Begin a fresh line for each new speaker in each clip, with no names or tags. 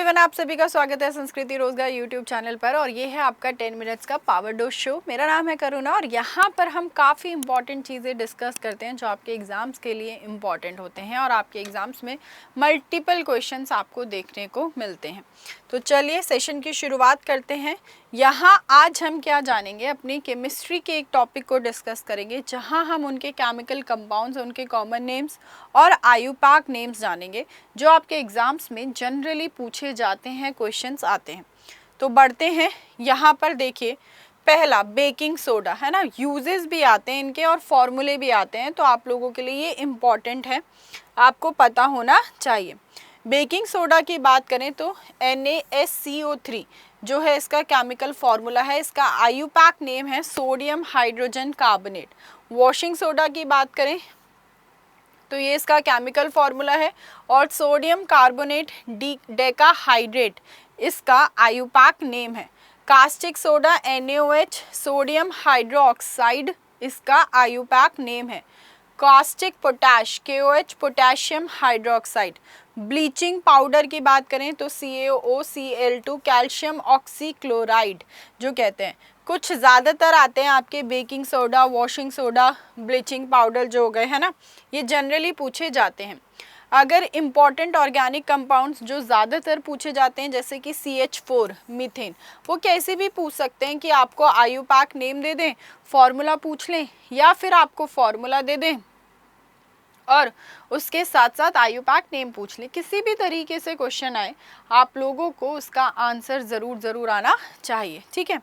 Everyone, आप सभी का स्वागत है संस्कृति रोजगार यूट्यूब चैनल पर। और ये है आपका 10 मिनट्स का पावर डोज शो। मेरा नाम है करुणा और यहाँ पर हम काफ़ी इंपॉर्टेंट चीज़ें डिस्कस करते हैं जो आपके एग्ज़ाम्स के लिए इम्पॉर्टेंट होते हैं और आपके एग्ज़ाम्स में मल्टीपल क्वेश्चंस आपको देखने को मिलते हैं। तो चलिए सेशन की शुरुआत करते हैं। यहाँ आज हम क्या जानेंगे, अपनी केमिस्ट्री के एक टॉपिक को डिस्कस करेंगे जहाँ हम उनके केमिकल कंपाउंड्स, उनके कॉमन नेम्स और आयुपाक नेम्स जानेंगे जो आपके एग्ज़ाम्स में जनरली पूछे जाते हैं, क्वेश्चंस आते हैं। तो बढ़ते हैं। यहाँ पर देखिए, पहला बेकिंग सोडा है ना, यूजेस भी आते हैं इनके और फॉर्मूले भी आते हैं, तो आप लोगों के लिए ये इम्पॉर्टेंट है, आपको पता होना चाहिए। बेकिंग सोडा की बात करें तो NaSCO3 जो है इसका केमिकल फार्मूला है, इसका आयुपाक नेम है sodium hydrogen carbonate. Washing soda की बात करें तो ये इसका केमिकल फार्मूला है और सोडियम कार्बोनेट डेकाहाइड्रेट इसका आयुपाक नेम है। Caustic soda NaOH sodium hydroxide इसका आयुपाक नेम है। Caustic potash KOH potassium hydroxide. Bleaching powder की बात करें तो CaOCl2 कैल्शियम ऑक्सीक्लोराइड जो कहते हैं। कुछ ज़्यादातर आते हैं आपके baking soda, washing soda, bleaching powder जो हो गए है ना, ये जनरली पूछे जाते हैं। अगर इम्पॉर्टेंट ऑर्गेनिक कंपाउंड्स जो ज़्यादातर पूछे जाते हैं जैसे कि CH4 मीथेन, वो कैसे भी पूछ सकते हैं कि आपको आयुपाक नेम दे दें, फॉर्मूला पूछ लें या फिर आपको फॉर्मूला दे दें और उसके साथ साथ आयुपाक नेम पूछ लें। किसी भी तरीके से क्वेश्चन आए आप लोगों को उसका आंसर ज़रूर आना चाहिए, ठीक है।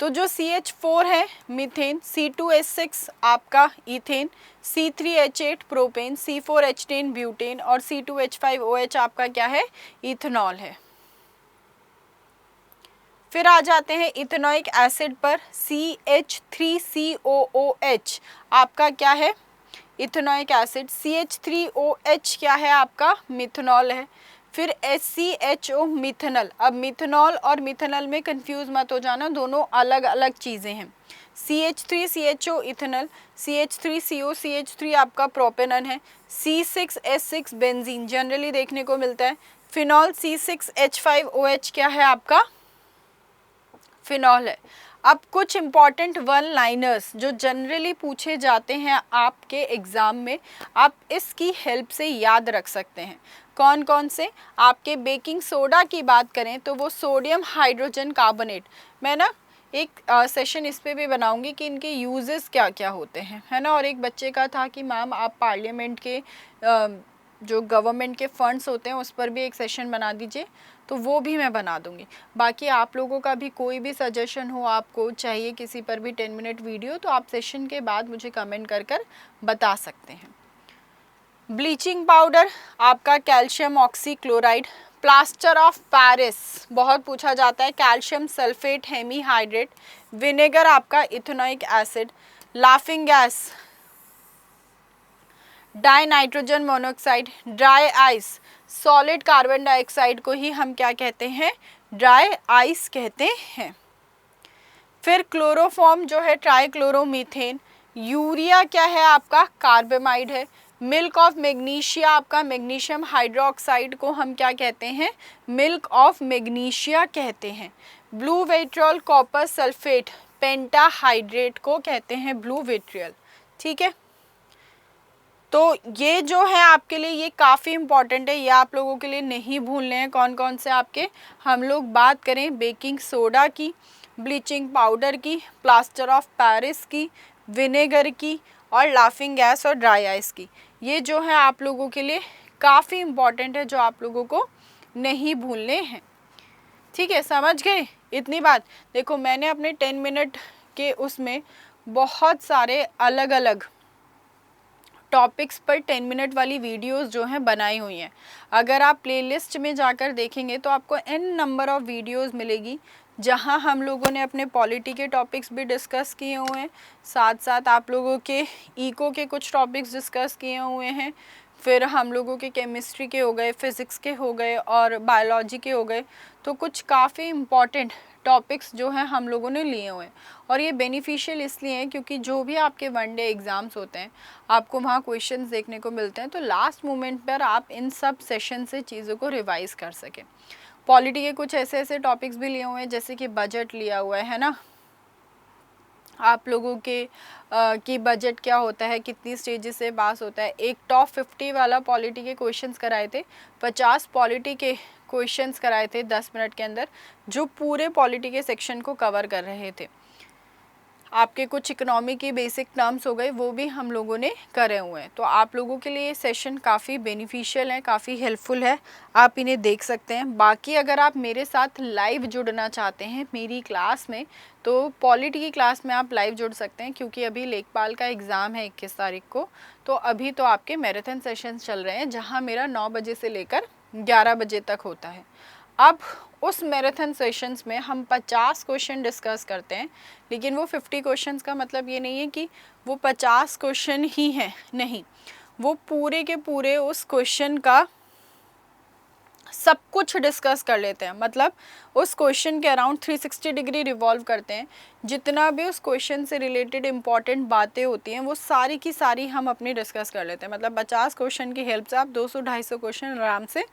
तो जो CH4 है मीथेन, C2H6 आपका ethane, C3H8 propane, C4H10 butane और C2H5OH आपका क्या है, इथेनॉल है। फिर आ जाते हैं इथेनोइक एसिड पर, CH3COOH आपका क्या है, इथेनोइक एसिड। CH3OH क्या है आपका, मिथेनॉल है। फिर SCHO मिथेनॉल। अब मिथेनॉल और मिथेनॉल में कंफ्यूज मत हो जाना, दोनों अलग अलग चीज़ें हैं। CH3CHO इथेनॉल, CH3CO CH3 आपका प्रोपेनॉन है। C6H6 बेंजीन जनरली देखने को मिलता है। फिनॉल C6H5OH क्या है आपका, फिनॉल है। अब कुछ इंपॉर्टेंट वन लाइनर्स जो जनरली पूछे जाते हैं आपके एग्ज़ाम में, आप इसकी हेल्प से याद रख सकते हैं। कौन कौन से, आपके बेकिंग सोडा की बात करें तो वो सोडियम हाइड्रोजन कार्बोनेट। मैं ना एक सेशन इस पे भी बनाऊंगी कि इनके यूजेस क्या क्या होते हैं, है ना। और एक बच्चे का था कि मैम आप पार्लियामेंट के जो गवर्नमेंट के फंड्स होते हैं उस पर भी एक सेशन बना दीजिए, तो वो भी मैं बना दूंगी। बाकी आप लोगों का भी कोई भी सजेशन हो, आपको चाहिए किसी पर भी 10 मिनट वीडियो, तो आप सेशन के बाद मुझे कमेंट कर बता सकते हैं। ब्लीचिंग पाउडर आपका calcium oxychloride. Plaster of Paris बहुत पूछा जाता है, कैल्शियम सल्फेट हेमीहाइड्रेट। विनेगर आपका ethanoic acid. Laughing gas die nitrogen monoxide. Dry ice solid carbon dioxide को ही हम क्या कहते हैं, ड्राई आइस कहते हैं। फिर क्लोरोफॉर्म जो है ट्राइक्लोरोमीथेन। यूरिया क्या है आपका, कार्बेमाइड है। मिल्क ऑफ मैग्नीशिया आपका मैग्नीशियम हाइड्रोक्साइड को हम क्या कहते हैं, मिल्क ऑफ मैग्नीशिया कहते हैं। Blue vitriol copper sulphate pentahydrate को कहते हैं ब्लू विट्रियल, ठीक है। तो ये जो है आपके लिए ये काफ़ी इंपॉर्टेंट है, ये आप लोगों के लिए नहीं भूलने हैं। कौन कौन से आपके, हम लोग बात करें बेकिंग सोडा की, ब्लीचिंग पाउडर की, प्लास्टर ऑफ पेरिस की, विनेगर की और लाफिंग गैस और ड्राई आइस की। ये जो है आप लोगों के लिए काफ़ी इंपॉर्टेंट है, जो आप लोगों को नहीं भूलने हैं, ठीक है। समझ गए इतनी बात। देखो मैंने अपने 10 मिनट के उसमें बहुत सारे अलग अलग टॉपिक्स पर 10 मिनट वाली वीडियोस जो हैं बनाई हुई हैं। अगर आप प्लेलिस्ट में जाकर देखेंगे तो आपको n नंबर ऑफ़ वीडियोस मिलेगी जहां हम लोगों ने अपने पॉलिटी के टॉपिक्स भी डिस्कस किए हुए हैं, साथ साथ आप लोगों के इको के कुछ टॉपिक्स डिस्कस किए हुए हैं, फिर हम लोगों के केमिस्ट्री के हो गए, फिज़िक्स के हो गए और बायोलॉजी के हो गए। तो कुछ काफ़ी इम्पॉर्टेंट टॉपिक्स जो हैं हम लोगों ने लिए हुए हैं। और ये बेनिफिशियल इसलिए हैं क्योंकि जो भी आपके वनडे एग्ज़ाम्स होते हैं आपको वहाँ क्वेश्चंस देखने को मिलते हैं, तो लास्ट मोमेंट पर आप इन सब सेशन से चीज़ों को रिवाइज़ कर सकें। पॉलिटी के कुछ ऐसे ऐसे टॉपिक्स भी लिए हुए हैं जैसे कि बजट लिया हुआ है ना, आप लोगों के कि बजट क्या होता है, कितनी स्टेजेस से पास होता है। एक टॉप 50 वाला पॉलिटी के क्वेश्चंस कराए थे, 50 पॉलिटी के क्वेश्चंस कराए थे 10 मिनट के अंदर, जो पूरे पॉलिटी के सेक्शन को कवर कर रहे थे। आपके कुछ इकोनॉमी की बेसिक टर्म्स हो गए, वो भी हम लोगों ने करे हुए हैं। तो आप लोगों के लिए ये सेशन काफ़ी बेनिफिशियल है, काफ़ी हेल्पफुल है, आप इन्हें देख सकते हैं। बाकी अगर आप मेरे साथ लाइव जुड़ना चाहते हैं मेरी क्लास में, तो पॉलिटी की क्लास में आप लाइव जुड़ सकते हैं, क्योंकि अभी लेखपाल का एग्ज़ाम है 21 तारीख को। तो अभी तो आपके मैराथन सेशंस चल रहे हैं जहाँ मेरा 9 बजे से लेकर 11 बजे तक होता है। अब उस मैराथन सेशंस में हम 50 क्वेश्चन डिस्कस करते हैं, लेकिन वो 50 क्वेश्चंस का मतलब ये नहीं है कि वो 50 क्वेश्चन ही हैं, नहीं, वो पूरे के पूरे उस क्वेश्चन का सब कुछ डिस्कस कर लेते हैं। मतलब उस क्वेश्चन के अराउंड 360 डिग्री रिवॉल्व करते हैं। जितना भी उस क्वेश्चन से रिलेटेड इंपॉर्टेंट बातें होती हैं वो सारी की सारी हम अपनी डिस्कस कर लेते हैं। मतलब 50 क्वेश्चन की हेल्प से आप 200-250 क्वेश्चन आराम से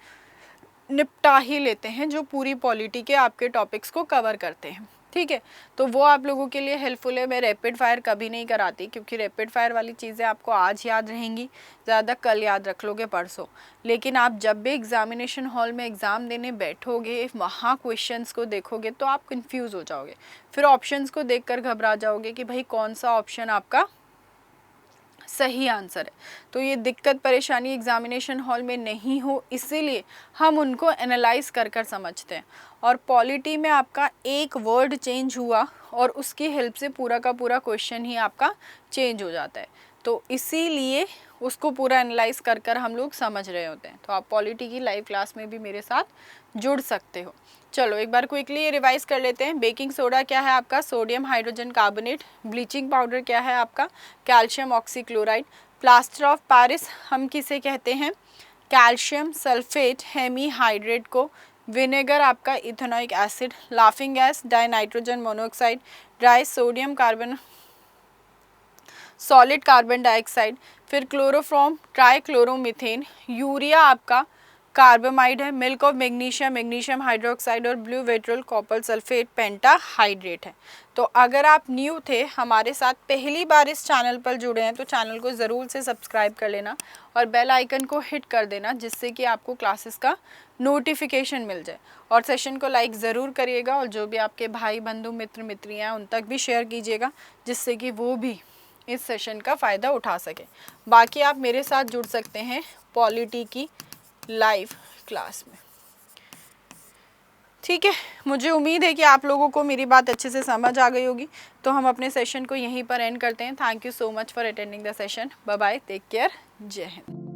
निपटा ही लेते हैं, जो पूरी पॉलिटी के आपके टॉपिक्स को कवर करते हैं। ठीक है, तो वो आप लोगों के लिए हेल्पफुल है। मैं रैपिड फायर कभी नहीं कराती, क्योंकि रैपिड फायर वाली चीज़ें आपको आज याद रहेंगी, ज़्यादा कल याद रख लोगे, परसों। लेकिन आप जब भी एग्जामिनेशन हॉल में एग्ज़ाम देने बैठोगे, वहाँ क्वेश्चंस को देखोगे तो आप कंफ्यूज हो जाओगे, फिर ऑप्शंस को देखकर घबरा जाओगे कि भाई कौन सा ऑप्शन आपका सही आंसर है। तो ये दिक्कत परेशानी एग्जामिनेशन हॉल में नहीं हो, इसीलिए हम उनको एनालाइज कर कर समझते हैं। और पॉलिटी में आपका एक वर्ड चेंज हुआ और उसकी हेल्प से पूरा का पूरा क्वेश्चन ही आपका चेंज हो जाता है। तो इसीलिए उसको पूरा एनालाइज कर कर हम लोग समझ रहे होते हैं। तो आप पॉलिटी की लाइव क्लास में भी मेरे साथ जुड़ सकते हो। चलो एक बार क्विकली ये रिवाइज कर लेते हैं। बेकिंग सोडा क्या है आपका? Sodium hydrogen carbonate. Bleaching powder क्या है आपका? Calcium oxychloride. Plaster of Paris हम किसे कहते हैं? कैल्शियम सल्फेट हेमीहाइड्रेट को। विनेगर आपका ethanoic acid. Laughing gas dinitrogen monoxide. Dry sodium carbon solid carbon dioxide. फिर क्लोरोफॉर्म ट्राइक्लोरोमीथेन। यूरिया आपका कार्बामाइड है। Milk of magnesium magnesium hydroxide. और ब्लू वेट्रोल कॉपर सल्फेट पेंटाहाइड्रेट है। तो अगर आप न्यू थे, हमारे साथ पहली बार इस चैनल पर जुड़े हैं, तो चैनल को ज़रूर से सब्सक्राइब कर लेना और बेल आइकन को हिट कर देना, जिससे कि आपको क्लासेस का नोटिफिकेशन मिल जाए। और सेशन को लाइक ज़रूर करिएगा, और जो भी आपके भाई बंधु मित्र मित्रियाँ उन तक भी शेयर कीजिएगा, जिससे कि वो भी इस सेशन का फ़ायदा उठा सके। बाकी आप मेरे साथ जुड़ सकते हैं पॉलिटी की लाइव क्लास में। ठीक है, मुझे उम्मीद है कि आप लोगों को मेरी बात अच्छे से समझ आ गई होगी। तो हम अपने सेशन को यहीं पर एंड करते हैं। Thank you so much for attending the session. Bye bye, take care, Jai Hind.